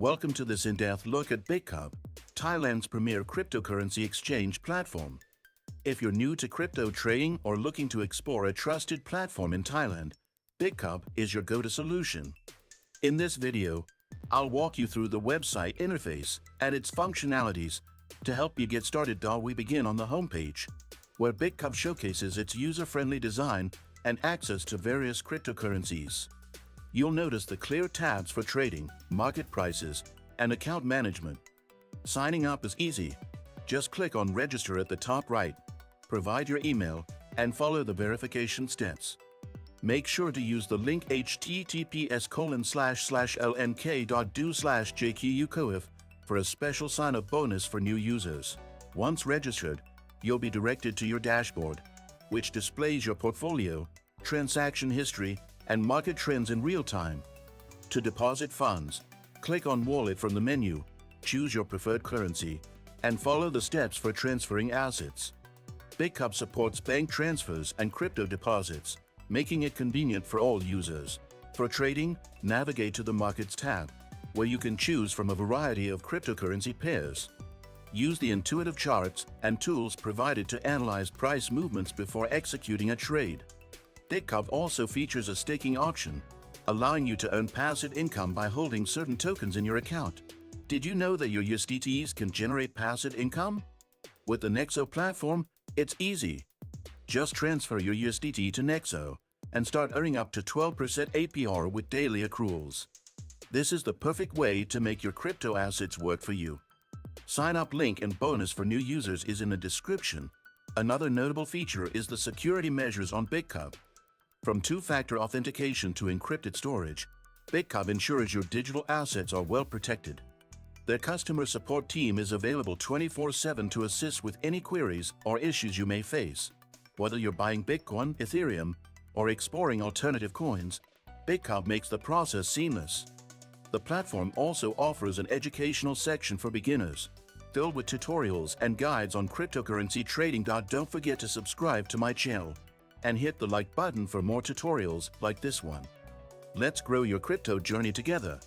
Welcome to this in-depth look at Bitkub, Thailand's premier cryptocurrency exchange platform. If you're new to crypto trading or looking to explore a trusted platform in Thailand, Bitkub is your go-to solution. In this video, I'll walk you through the website interface and its functionalities to help you get started. We begin on the homepage, where Bitkub showcases its user-friendly design and access to various cryptocurrencies. You'll notice the clear tabs for trading, market prices, and account management. Signing up is easy. Just click on Register at the top right, provide your email, and follow the verification steps. Make sure to use the link https://lnk.do/jqcoif for a special sign-up bonus for new users. Once registered, you'll be directed to your dashboard, which displays your portfolio, transaction history, and market trends in real time. To deposit funds, click on Wallet from the menu, choose your preferred currency, and follow the steps for transferring assets. Bitkub supports bank transfers and crypto deposits, making it convenient for all users. For trading, navigate to the Markets tab, where you can choose from a variety of cryptocurrency pairs. Use the intuitive charts and tools provided to analyze price movements before executing a trade. Bitkub also features a staking option, allowing you to earn passive income by holding certain tokens in your account. Did you know that your USDTs can generate passive income? With the Nexo platform, it's easy. Just transfer your USDT to Nexo and start earning up to 12% APR with daily accruals. This is the perfect way to make your crypto assets work for you. Sign-up link and bonus for new users is in the description. Another notable feature is the security measures on Bitkub. From two-factor authentication to encrypted storage, Bitkub ensures your digital assets are well protected. Their customer support team is available 24/7 to assist with any queries or issues you may face. Whether you're buying Bitcoin, Ethereum, or exploring alternative coins, Bitkub makes the process seamless. The platform also offers an educational section for beginners, filled with tutorials and guides on cryptocurrency trading. Don't forget to subscribe to my channel and hit the like button for more tutorials like this one. Let's grow your crypto journey together.